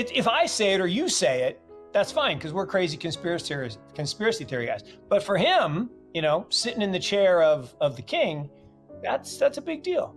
if I say it or you say it, that's fine because we're crazy conspiracy theory guys. But for him, you know, sitting in the chair of the king, that's a big deal.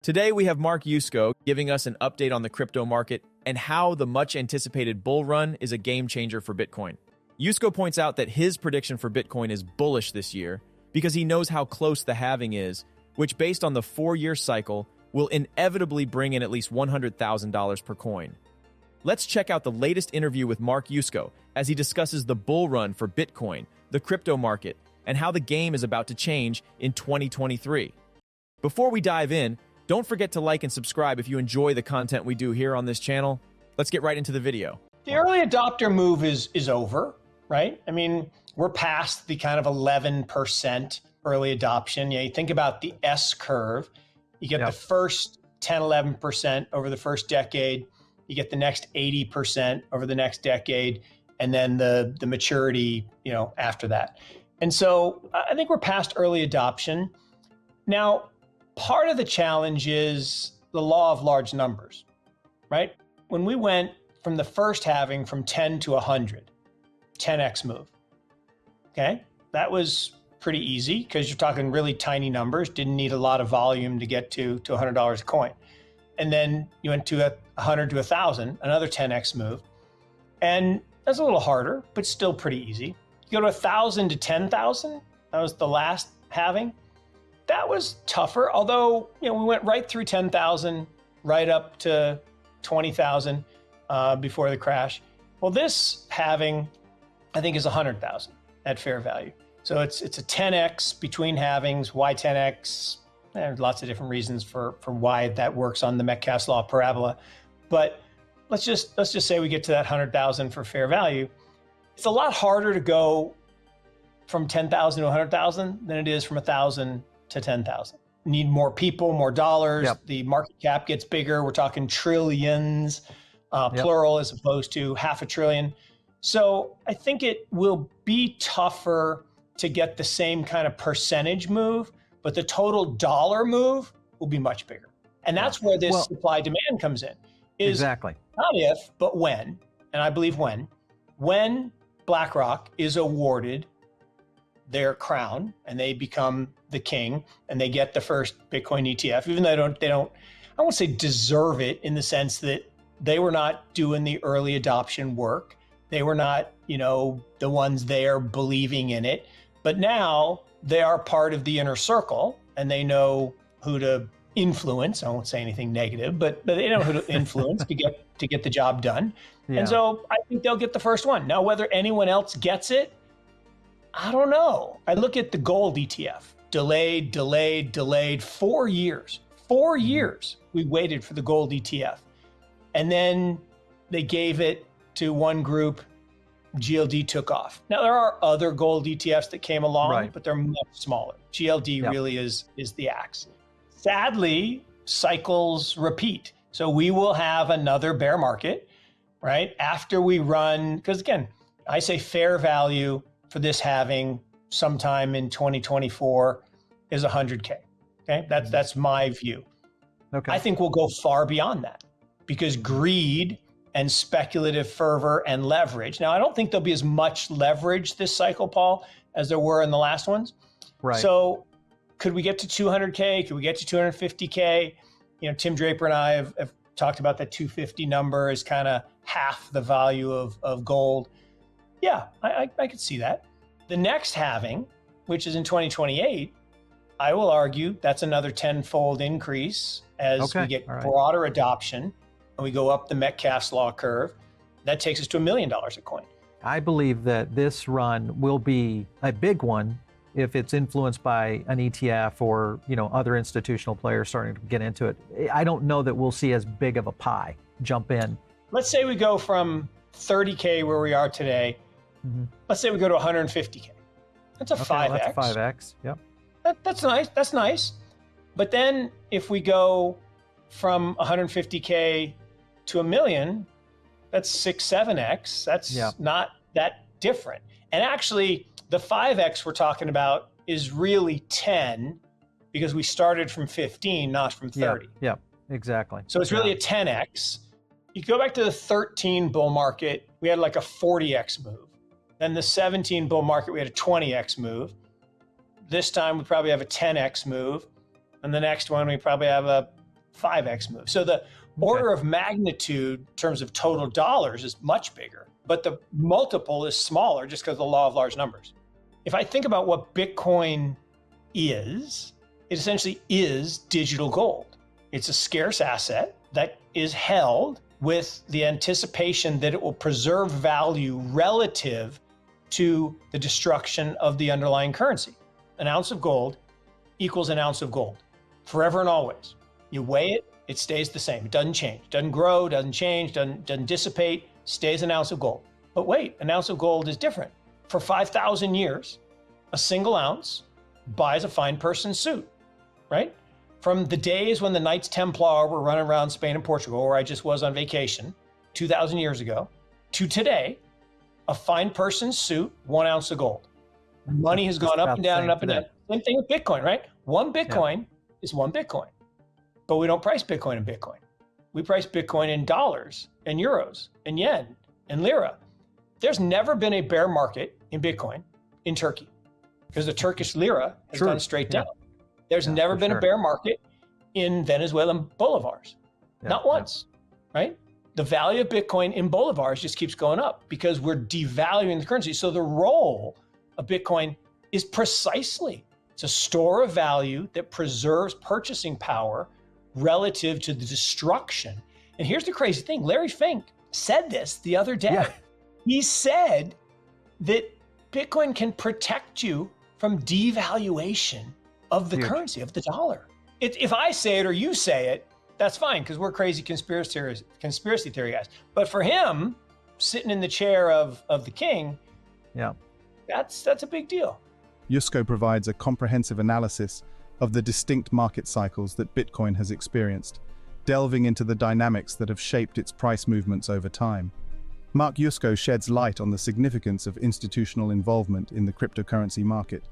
Today, we have Mark Yusko giving us an update on the crypto market and how the much-anticipated bull run is a game-changer for Bitcoin. Yusko points out that his prediction for Bitcoin is bullish this year because he knows how close the halving is, which, based on the 4-year cycle, will inevitably bring in at least $100,000 per coin. Let's check out the latest interview with Mark Yusko as he discusses the bull run for Bitcoin, the crypto market, and how the game is about to change in 2023. Before we dive in, don't forget to like and subscribe if you enjoy the content we do here on this channel. Let's get right into the video. The early adopter move is over, right? I mean, we're past the kind of 11% early adoption. You think about the S curve. You get the first 10, 11% over the first decade. You get the next 80% over the next decade, and then the maturity, you know, after that. And so I think we're past early adoption. Now, part of the challenge is the law of large numbers, right? When we went from the first halving from 10 to 100, 10x move, okay? That was pretty easy because you're talking really tiny numbers, didn't need a lot of volume to get to $100 a coin. And then you went to 100 to 1,000, another 10x move. And that's a little harder, but still pretty easy. You go to 1,000 to 10,000, that was the last halving. That was tougher, although, you know, we went right through 10,000, right up to 20,000 before the crash. Well, this halving, I think, is 100,000 at fair value. So it's a 10x between halvings. Why 10x? There's lots of different reasons for why that works on the Metcalfe's law parabola. But let's just say we get to that 100,000 for fair value. It's a lot harder to go from 10,000 to 100,000 than it is from 1,000 to 10,000. Need more people, more dollars. Yep. The market cap gets bigger. We're talking trillions, plural, as opposed to half a trillion. So I think it will be tougher to get the same kind of percentage move, but the total dollar move will be much bigger. And that's where this supply demand comes in. Exactly. Not if, but when, and I believe when BlackRock is awarded their crown and they become the king and they get the first Bitcoin ETF, even though they don't, I won't say deserve it in the sense that they were not doing the early adoption work. They were not, you know, the ones there believing in it, but now they are part of the inner circle and they know who to influence. I won't say anything negative, but they know who to influence to get the job done. Yeah. And so I think they'll get the first one. Now, whether anyone else gets it, I don't know. I look at the gold ETF, delayed, 4 years. 4 years we waited for the gold ETF. And then they gave it to one group, GLD took off. Now there are other gold ETFs that came along, but they're much smaller. GLD really is the axe. Sadly, cycles repeat. So we will have another bear market, right? After we run, because again, I say fair value for this halving sometime in 2024 is 100K. Okay, that's my view. Okay, I think we'll go far beyond that because greed and speculative fervor and leverage. Now, I don't think there'll be as much leverage this cycle, Paul, as there were in the last ones. Right. So could we get to 200K? Could we get to 250K? You know, Tim Draper and I have talked about that 250 number as kind of half the value of gold. Yeah, I could see that. The next halving, which is in 2028, I will argue that's another tenfold increase as we get broader adoption and we go up the Metcalfe's law curve. That takes us to $1 million a coin. I believe that this run will be a big one if it's influenced by an ETF or, you know, other institutional players starting to get into it. I don't know that we'll see as big of a pie jump in. Let's say we go from 30K where we are today. Let's say we go to 150K. That's a 5X. That's a 5X, yep. That's nice, that's nice. But then if we go from 150K to $1 million, that's 6, 7X. That's not that different. And actually, the 5X we're talking about is really 10 because we started from 15, not from 30. Yeah, exactly. So it's really a 10x. You go back to the 13 bull market, we had like a 40x move. Then the 17 bull market, we had a 20x move. This time we probably have a 10x move. And the next one, we probably have a 5x move. So the order of magnitude in terms of total dollars is much bigger, but the multiple is smaller just because of the law of large numbers. If I think about what Bitcoin is, it essentially is digital gold. It's a scarce asset that is held with the anticipation that it will preserve value relative to the destruction of the underlying currency. An ounce of gold equals an ounce of gold forever and always. You weigh it, it stays the same. It doesn't change, doesn't grow, doesn't change, doesn't dissipate, stays an ounce of gold. But wait, an ounce of gold is different. For 5,000 years, a single ounce buys a fine person's suit, right? From the days when the Knights Templar were running around Spain and Portugal, where I just was on vacation 2,000 years ago, to today, a fine person's suit, 1 ounce of gold. Money has gone up and down and up and down. Same thing with Bitcoin, right? One Bitcoin is one Bitcoin. But we don't price Bitcoin in Bitcoin. We price Bitcoin in dollars and euros and yen and lira. There's never been a bear market in Bitcoin in Turkey because the Turkish lira has gone straight down. There's never been a bear market in Venezuelan bolivars. Not once, right? The value of Bitcoin in bolivars just keeps going up because we're devaluing the currency. So the role of Bitcoin is precisely, it's a store of value that preserves purchasing power relative to the destruction. And here's the crazy thing. Larry Fink said this the other day. Yeah. He said that Bitcoin can protect you from devaluation of the currency, of the dollar. If I say it or you say it, that's fine because we're crazy conspiracy theory guys. But for him, sitting in the chair of the king, that's a big deal. Yusko provides a comprehensive analysis of the distinct market cycles that Bitcoin has experienced, delving into the dynamics that have shaped its price movements over time. Mark Yusko sheds light on the significance of institutional involvement in the cryptocurrency market.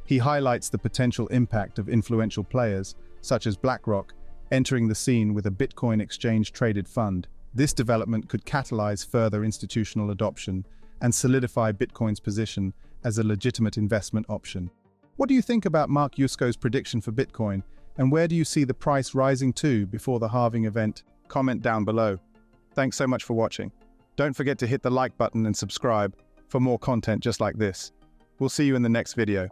He highlights the potential impact of influential players, such as BlackRock, entering the scene with a Bitcoin exchange-traded fund. This development could catalyze further institutional adoption and solidify Bitcoin's position as a legitimate investment option. What do you think about Mark Yusko's prediction for Bitcoin, and where do you see the price rising to before the halving event? Comment down below. Thanks so much for watching. Don't forget to hit the like button and subscribe for more content just like this. We'll see you in the next video.